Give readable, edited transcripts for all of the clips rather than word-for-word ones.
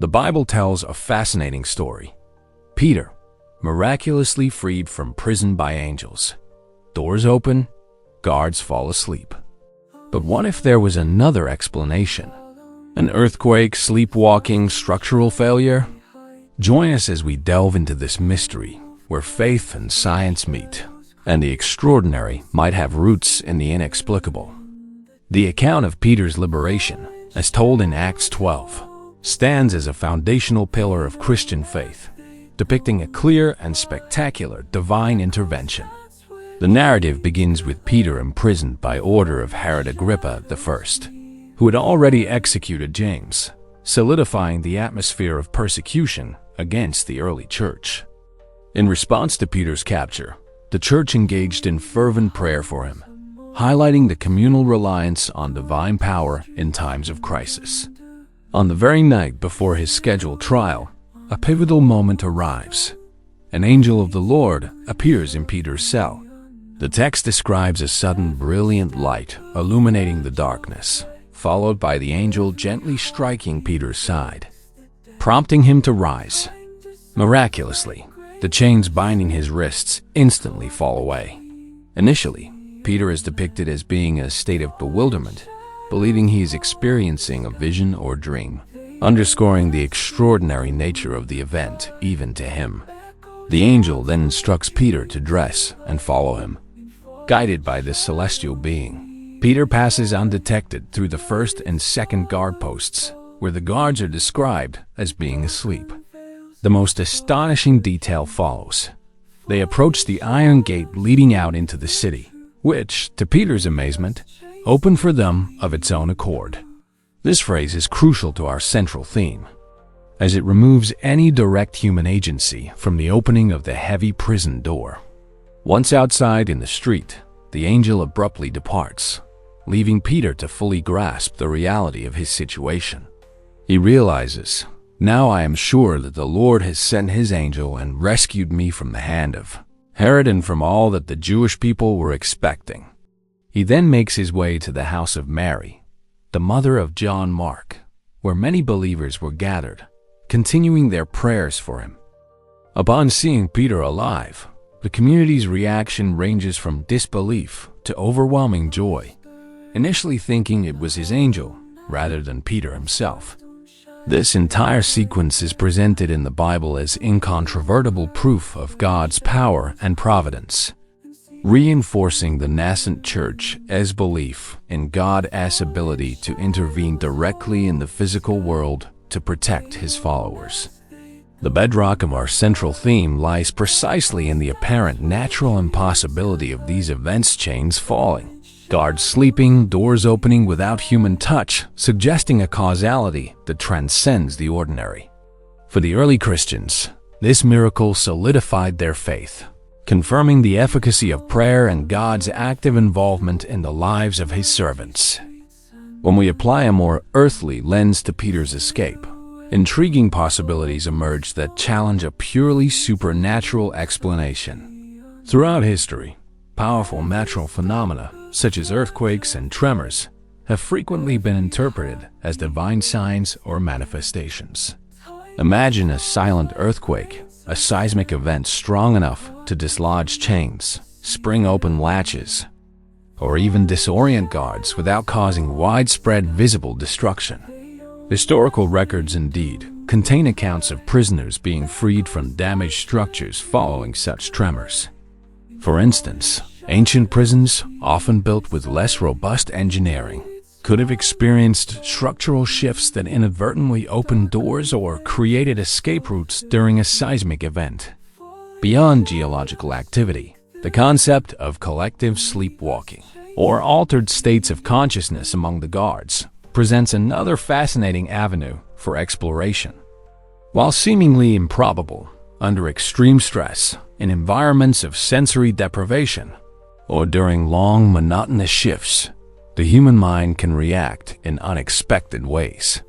The Bible tells a fascinating story. Peter, miraculously freed from prison by angels. Doors open, guards fall asleep. But what if there was another explanation? An earthquake, sleepwalking, structural failure? Join us as we delve into this mystery, where faith and science meet, and the extraordinary might have roots in the inexplicable. The account of Peter's liberation, as told in Acts 12, stands as a foundational pillar of Christian faith, depicting a clear and spectacular divine intervention. The narrative begins with Peter imprisoned by order of Herod Agrippa I, who had already executed James, solidifying the atmosphere of persecution against the early church. In response to Peter's capture, the church engaged in fervent prayer for him, highlighting the communal reliance on divine power in times of crisis. On the very night before his scheduled trial, a pivotal moment arrives. An angel of the Lord appears in Peter's cell. The text describes a sudden brilliant light illuminating the darkness, followed by the angel gently striking Peter's side, prompting him to rise. Miraculously, the chains binding his wrists instantly fall away. Initially, Peter is depicted as being in a state of bewilderment, believing he is experiencing a vision or dream, underscoring the extraordinary nature of the event even to him. The angel then instructs Peter to dress and follow him. Guided by this celestial being, Peter passes undetected through the first and second guard posts, where the guards are described as being asleep. The most astonishing detail follows. They approach the iron gate leading out into the city, which, to Peter's amazement, opened for them of its own accord. This phrase is crucial to our central theme, as it removes any direct human agency from the opening of the heavy prison door. Once outside in the street, the angel abruptly departs, leaving Peter to fully grasp the reality of his situation. He realizes, "Now I am sure that the Lord has sent his angel and rescued me from the hand of Herod and from all that the Jewish people were expecting." He then makes his way to the house of Mary, the mother of John Mark, where many believers were gathered, continuing their prayers for him. Upon seeing Peter alive, the community's reaction ranges from disbelief to overwhelming joy, initially thinking it was his angel rather than Peter himself. This entire sequence is presented in the Bible as incontrovertible proof of God's power and providence, reinforcing the nascent church's belief in God's ability to intervene directly in the physical world to protect his followers. The bedrock of our central theme lies precisely in the apparent natural impossibility of these events: chains falling, guards sleeping, doors opening without human touch, suggesting a causality that transcends the ordinary. For the early Christians, this miracle solidified their faith, confirming the efficacy of prayer and God's active involvement in the lives of his servants. When we apply a more earthly lens to Peter's escape, intriguing possibilities emerge that challenge a purely supernatural explanation. Throughout history, powerful natural phenomena, such as earthquakes and tremors, have frequently been interpreted as divine signs or manifestations. Imagine a silent earthquake, a seismic event strong enough to dislodge chains, spring open latches, or even disorient guards without causing widespread visible destruction. Historical records indeed contain accounts of prisoners being freed from damaged structures following such tremors. For instance, ancient prisons, often built with less robust engineering, could have experienced structural shifts that inadvertently opened doors or created escape routes during a seismic event. Beyond geological activity, the concept of collective sleepwalking, or altered states of consciousness among the guards, presents another fascinating avenue for exploration. While seemingly improbable, under extreme stress, in environments of sensory deprivation, or during long, monotonous shifts, the human mind can react in unexpected ways.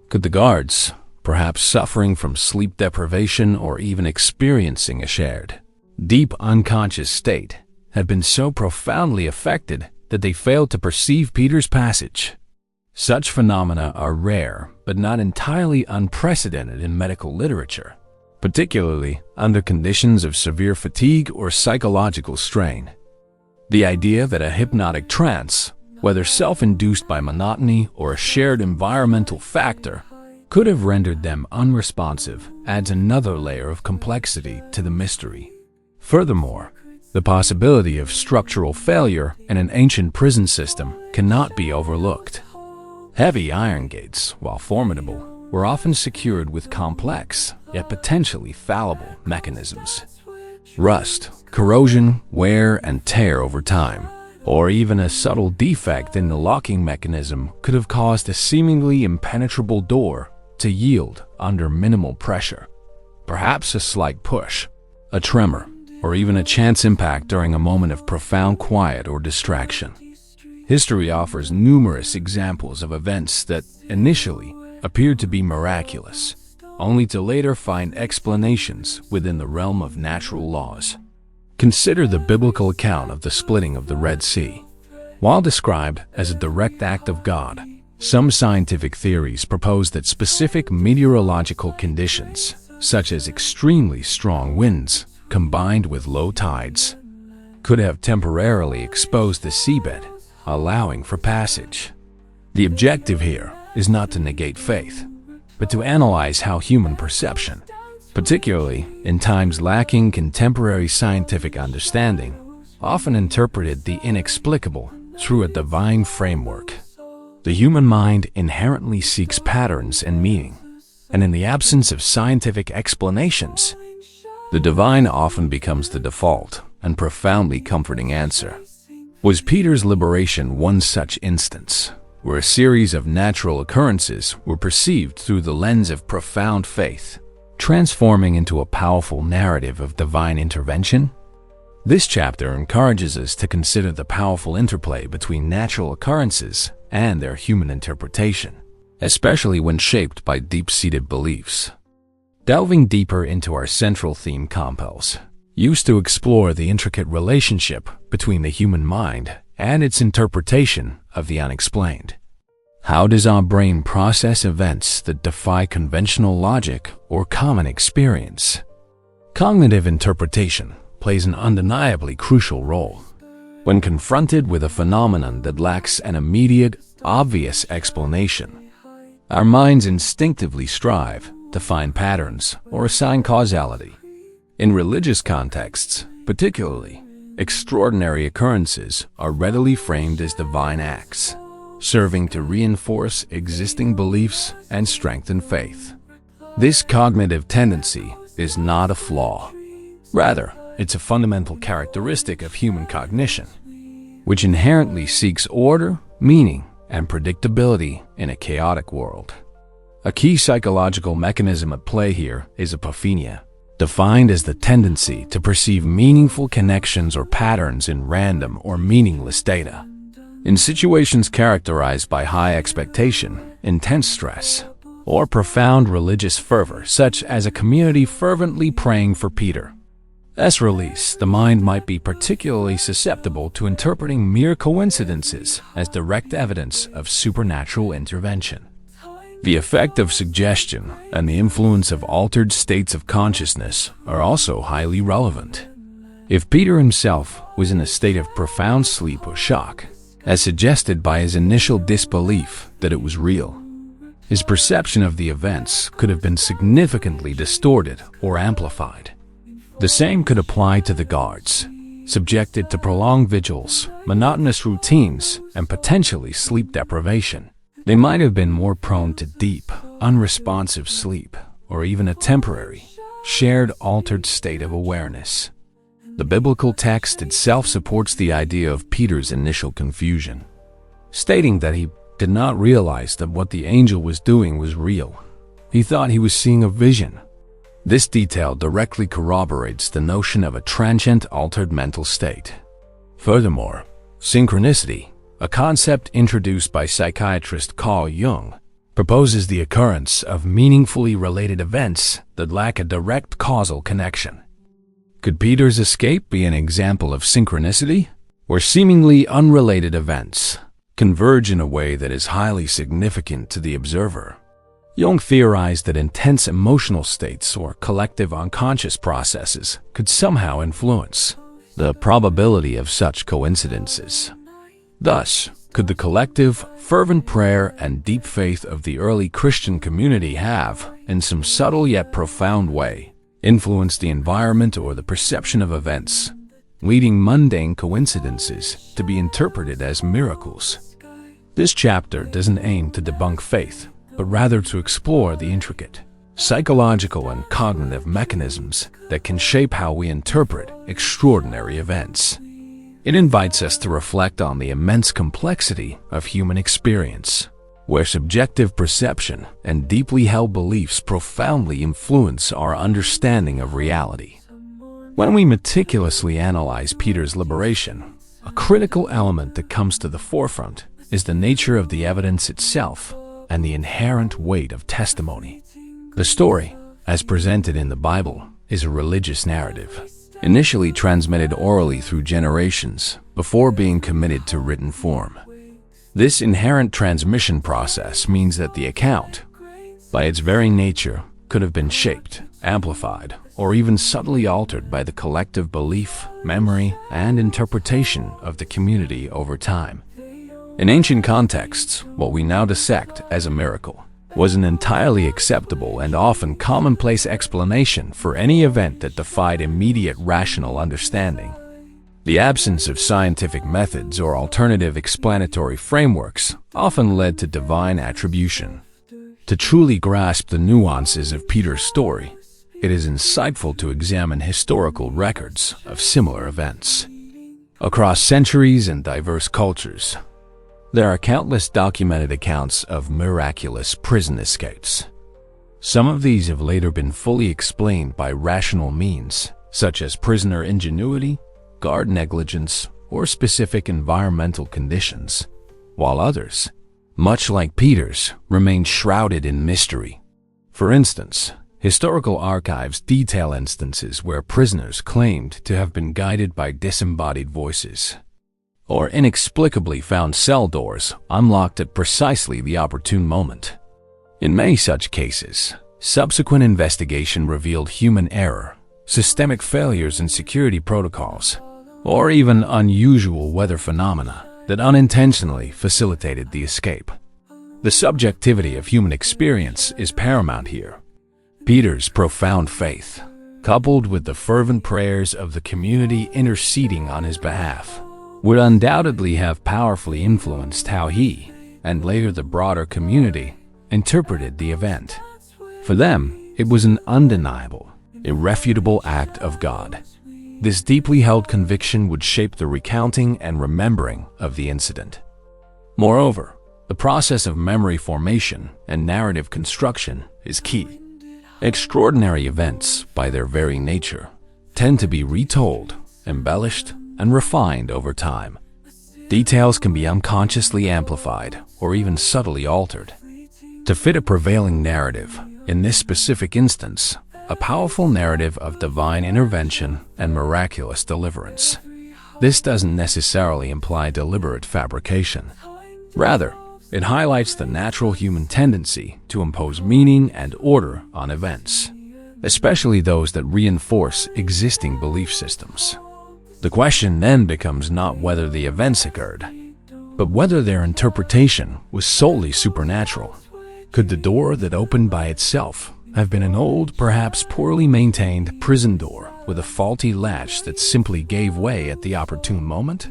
Could the guards, perhaps suffering from sleep deprivation or even experiencing a shared, deep unconscious state, have been so profoundly affected that they failed to perceive Peter's passage? Such phenomena are rare, but not entirely unprecedented in medical literature, particularly under conditions of severe fatigue or psychological strain. The idea that a hypnotic trance, whether self-induced by monotony or a shared environmental factor, could have rendered them unresponsive adds another layer of complexity to the mystery. Furthermore, the possibility of structural failure in an ancient prison system cannot be overlooked. Heavy iron gates, while formidable, were often secured with complex, yet potentially fallible mechanisms. Rust, corrosion, wear, and tear over time, or even a subtle defect in the locking mechanism could have caused a seemingly impenetrable door to yield under minimal pressure. Perhaps a slight push, a tremor, or even a chance impact during a moment of profound quiet or distraction. History offers numerous examples of events that initially appeared to be miraculous, only to later find explanations within the realm of natural laws. Consider the biblical account of the splitting of the Red Sea. While described as a direct act of God, some scientific theories propose that specific meteorological conditions, such as extremely strong winds combined with low tides, could have temporarily exposed the seabed, allowing for passage. The objective here is not to negate faith, but to analyze how human perception, particularly in times lacking contemporary scientific understanding, often interpreted the inexplicable through a divine framework. The human mind inherently seeks patterns and meaning, and in the absence of scientific explanations, the divine often becomes the default and profoundly comforting answer. Was Peter's liberation one such instance, where a series of natural occurrences were perceived through the lens of profound faith, transforming into a powerful narrative of divine intervention? This chapter encourages us to consider the powerful interplay between natural occurrences and their human interpretation, especially when shaped by deep-seated beliefs. Delving deeper into our central theme compels used to explore the intricate relationship between the human mind and its interpretation of the unexplained. How does our brain process events that defy conventional logic or common experience? Cognitive interpretation plays an undeniably crucial role. When confronted with a phenomenon that lacks an immediate, obvious explanation, our minds instinctively strive to find patterns or assign causality. In religious contexts, particularly, extraordinary occurrences are readily framed as divine acts, serving to reinforce existing beliefs and strengthen faith. This cognitive tendency is not a flaw. Rather, it's a fundamental characteristic of human cognition, which inherently seeks order, meaning, and predictability in a chaotic world. A key psychological mechanism at play here is apophenia, defined as the tendency to perceive meaningful connections or patterns in random or meaningless data. In situations characterized by high expectation, intense stress, or profound religious fervor, such as a community fervently praying for Peter's release, the mind might be particularly susceptible to interpreting mere coincidences as direct evidence of supernatural intervention. The effect of suggestion and the influence of altered states of consciousness are also highly relevant. If Peter himself was in a state of profound sleep or shock, as suggested by his initial disbelief that it was real, his perception of the events could have been significantly distorted or amplified. The same could apply to the guards, subjected to prolonged vigils, monotonous routines, and potentially sleep deprivation. They might have been more prone to deep, unresponsive sleep, or even a temporary, shared altered state of awareness. The biblical text itself supports the idea of Peter's initial confusion, stating that he did not realize that what the angel was doing was real. He thought he was seeing a vision. This detail directly corroborates the notion of a transient altered mental state. Furthermore, synchronicity, a concept introduced by psychiatrist Carl Jung, proposes the occurrence of meaningfully related events that lack a direct causal connection. Could Peter's escape be an example of synchronicity, where seemingly unrelated events, converge in a way that is highly significant to the observer. Jung theorized that intense emotional states or collective unconscious processes could somehow influence the probability of such coincidences. Thus, could the collective, fervent prayer and deep faith of the early Christian community have, in some subtle yet profound way, influenced the environment or the perception of events, leading mundane coincidences to be interpreted as miracles? This chapter doesn't aim to debunk faith, but rather to explore the intricate psychological and cognitive mechanisms that can shape how we interpret extraordinary events. It invites us to reflect on the immense complexity of human experience, where subjective perception and deeply held beliefs profoundly influence our understanding of reality. When we meticulously analyze Peter's liberation, a critical element that comes to the forefront is the nature of the evidence itself and the inherent weight of testimony. The story, as presented in the Bible, is a religious narrative, initially transmitted orally through generations before being committed to written form. This inherent transmission process means that the account, by its very nature, could have been shaped, amplified, or even subtly altered by the collective belief, memory, and interpretation of the community over time. In ancient contexts, what we now dissect as a miracle was an entirely acceptable and often commonplace explanation for any event that defied immediate rational understanding. The absence of scientific methods or alternative explanatory frameworks often led to divine attribution. To truly grasp the nuances of Peter's story, it is insightful to examine historical records of similar events. Across centuries and diverse cultures, there are countless documented accounts of miraculous prison escapes. Some of these have later been fully explained by rational means, such as prisoner ingenuity, guard negligence, or specific environmental conditions, while others, much like Peter's, remain shrouded in mystery. For instance, historical archives detail instances where prisoners claimed to have been guided by disembodied voices, or inexplicably found cell doors unlocked at precisely the opportune moment. In many such cases, subsequent investigation revealed human error, systemic failures in security protocols, or even unusual weather phenomena that unintentionally facilitated the escape. The subjectivity of human experience is paramount here. Peter's profound faith, coupled with the fervent prayers of the community interceding on his behalf, would undoubtedly have powerfully influenced how he, and later the broader community, interpreted the event. For them, it was an undeniable, irrefutable act of God. This deeply held conviction would shape the recounting and remembering of the incident. Moreover, the process of memory formation and narrative construction is key. Extraordinary events, by their very nature, tend to be retold, embellished, and refined over time. Details can be unconsciously amplified or even subtly altered to fit a prevailing narrative. In this specific instance, a powerful narrative of divine intervention and miraculous deliverance. This doesn't necessarily imply deliberate fabrication. Rather, it highlights the natural human tendency to impose meaning and order on events, especially those that reinforce existing belief systems. The question then becomes not whether the events occurred, but whether their interpretation was solely supernatural. Could the door that opened by itself have been an old, perhaps poorly maintained prison door with a faulty latch that simply gave way at the opportune moment?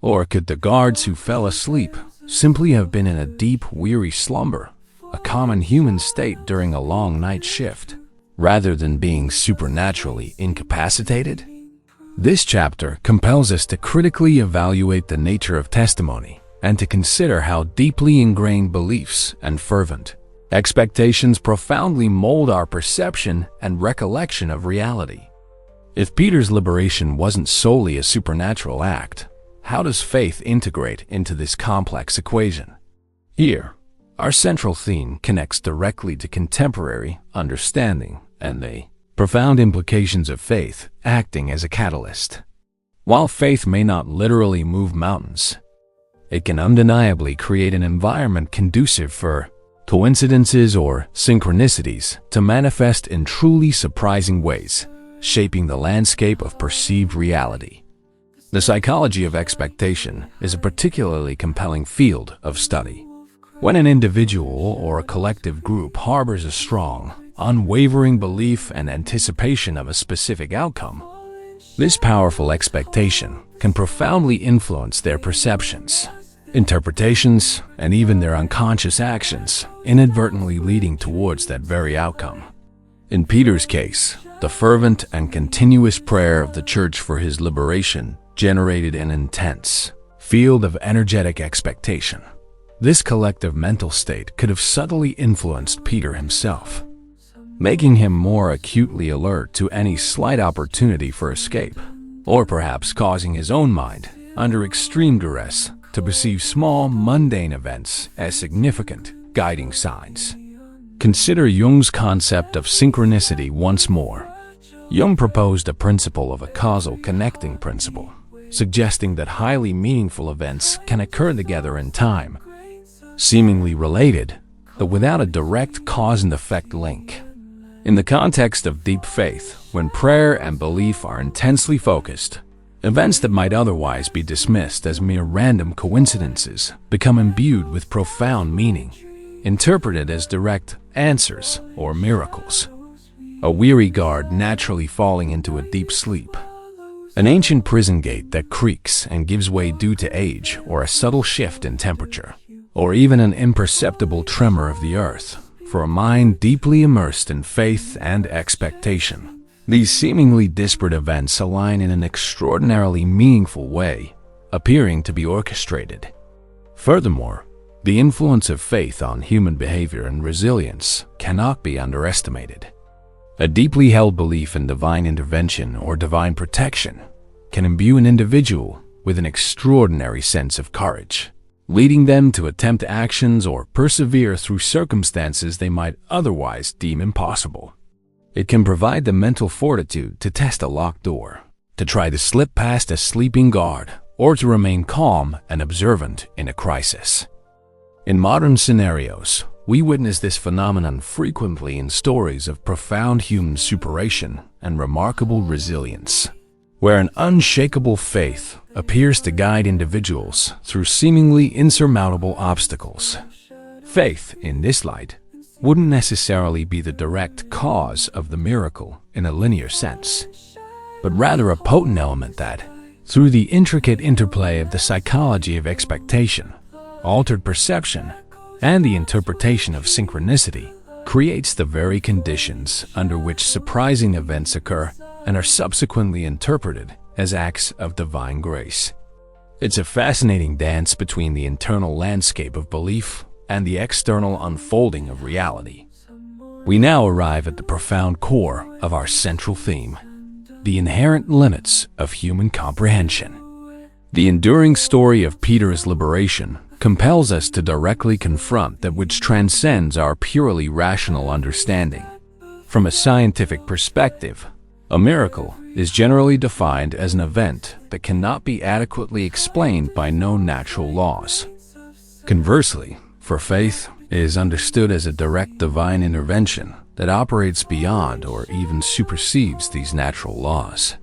Or could the guards who fell asleep simply have been in a deep, weary slumber, a common human state during a long night shift, rather than being supernaturally incapacitated? This chapter compels us to critically evaluate the nature of testimony and to consider how deeply ingrained beliefs and fervent expectations profoundly mold our perception and recollection of reality. If Peter's liberation wasn't solely a supernatural act, how does faith integrate into this complex equation? Here, our central theme connects directly to contemporary understanding and the profound implications of faith acting as a catalyst. While faith may not literally move mountains, it can undeniably create an environment conducive for coincidences or synchronicities to manifest in truly surprising ways, shaping the landscape of perceived reality. The psychology of expectation is a particularly compelling field of study. When an individual or a collective group harbors a strong, unwavering belief and anticipation of a specific outcome, this powerful expectation can profoundly influence their perceptions, interpretations, and even their unconscious actions, inadvertently leading towards that very outcome. In Peter's case, the fervent and continuous prayer of the church for his liberation generated an intense field of energetic expectation. This collective mental state could have subtly influenced Peter himself, making him more acutely alert to any slight opportunity for escape, or perhaps causing his own mind, under extreme duress, to perceive small, mundane events as significant guiding signs. Consider Jung's concept of synchronicity once more. Jung proposed a principle of a causal connecting principle, suggesting that highly meaningful events can occur together in time, seemingly related, but without a direct cause and effect link. In the context of deep faith, when prayer and belief are intensely focused, events that might otherwise be dismissed as mere random coincidences become imbued with profound meaning, interpreted as direct answers or miracles. A weary guard naturally falling into a deep sleep, an ancient prison gate that creaks and gives way due to age or a subtle shift in temperature, or even an imperceptible tremor of the earth, for a mind deeply immersed in faith and expectation. These seemingly disparate events align in an extraordinarily meaningful way, appearing to be orchestrated. Furthermore, the influence of faith on human behavior and resilience cannot be underestimated. A deeply held belief in divine intervention or divine protection can imbue an individual with an extraordinary sense of courage, leading them to attempt actions or persevere through circumstances they might otherwise deem impossible. It can provide the mental fortitude to test a locked door, to try to slip past a sleeping guard, or to remain calm and observant in a crisis. In modern scenarios, we witness this phenomenon frequently in stories of profound human superation and remarkable resilience, where an unshakable faith appears to guide individuals through seemingly insurmountable obstacles. Faith, in this light, wouldn't necessarily be the direct cause of the miracle in a linear sense, but rather a potent element that, through the intricate interplay of the psychology of expectation, altered perception, and the interpretation of synchronicity, creates the very conditions under which surprising events occur and are subsequently interpreted as acts of divine grace. It's a fascinating dance between the internal landscape of belief and the external unfolding of reality. We now arrive at the profound core of our central theme: the inherent limits of human comprehension. The enduring story of Peter's liberation compels us to directly confront that which transcends our purely rational understanding. From a scientific perspective, a miracle is generally defined as an event that cannot be adequately explained by known natural laws. Conversely, for faith is understood as a direct divine intervention that operates beyond or even supersedes these natural laws.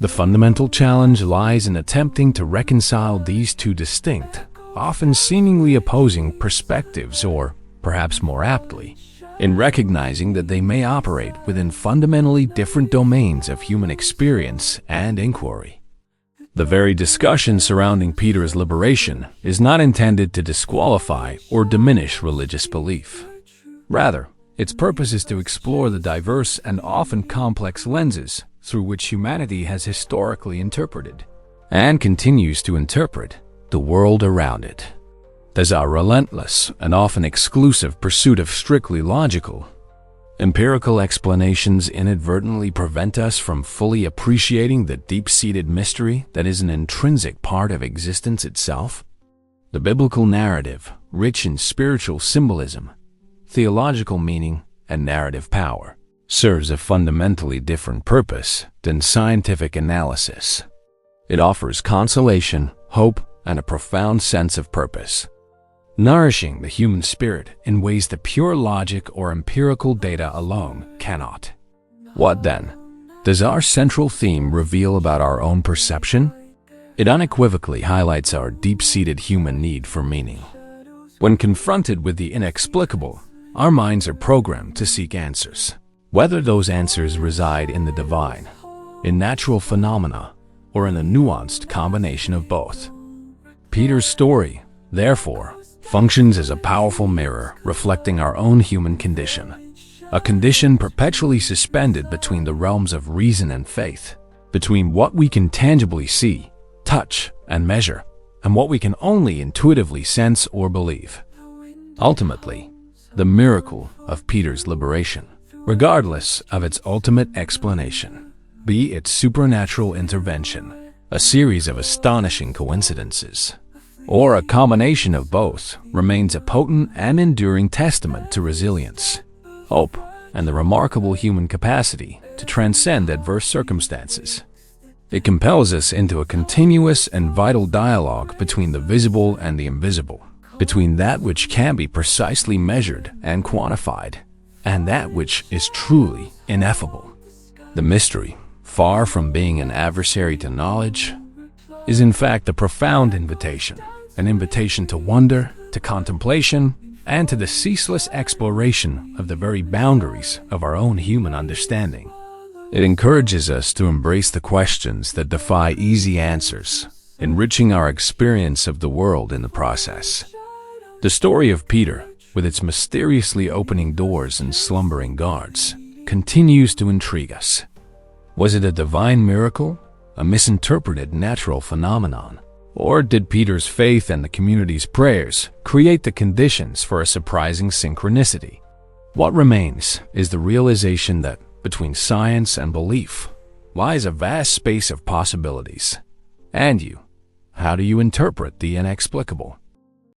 The fundamental challenge lies in attempting to reconcile these two distinct, often seemingly opposing perspectives, or, perhaps more aptly, in recognizing that they may operate within fundamentally different domains of human experience and inquiry. The very discussion surrounding Peter's liberation is not intended to disqualify or diminish religious belief. Rather, its purpose is to explore the diverse and often complex lenses through which humanity has historically interpreted, and continues to interpret, the world around it. Does our relentless and often exclusive pursuit of strictly logical, empirical explanations inadvertently prevent us from fully appreciating the deep-seated mystery that is an intrinsic part of existence itself? The biblical narrative, rich in spiritual symbolism, theological meaning, and narrative power, serves a fundamentally different purpose than scientific analysis. It offers consolation, hope, and a profound sense of purpose, nourishing the human spirit in ways that pure logic or empirical data alone cannot. What then does our central theme reveal about our own perception? It unequivocally highlights our deep-seated human need for meaning. When confronted with the inexplicable, our minds are programmed to seek answers, whether those answers reside in the divine, in natural phenomena, or in a nuanced combination of both. Peter's story, therefore, functions as a powerful mirror reflecting our own human condition, a condition perpetually suspended between the realms of reason and faith, between what we can tangibly see, touch, and measure, and what we can only intuitively sense or believe. Ultimately, the miracle of Peter's liberation, regardless of its ultimate explanation, be it supernatural intervention, a series of astonishing coincidences, or a combination of both, remains a potent and enduring testament to resilience, hope, and the remarkable human capacity to transcend adverse circumstances. It compels us into a continuous and vital dialogue between the visible and the invisible, between that which can be precisely measured and quantified, and that which is truly ineffable. The mystery, far from being an adversary to knowledge, is in fact a profound invitation, an invitation to wonder, to contemplation, and to the ceaseless exploration of the very boundaries of our own human understanding. It encourages us to embrace the questions that defy easy answers, enriching our experience of the world in the process. The story of Peter, with its mysteriously opening doors and slumbering guards, continues to intrigue us. Was it a divine miracle, a misinterpreted natural phenomenon, or did Peter's faith and the community's prayers create the conditions for a surprising synchronicity? What remains is the realization that between science and belief lies a vast space of possibilities. And you, how do you interpret the inexplicable?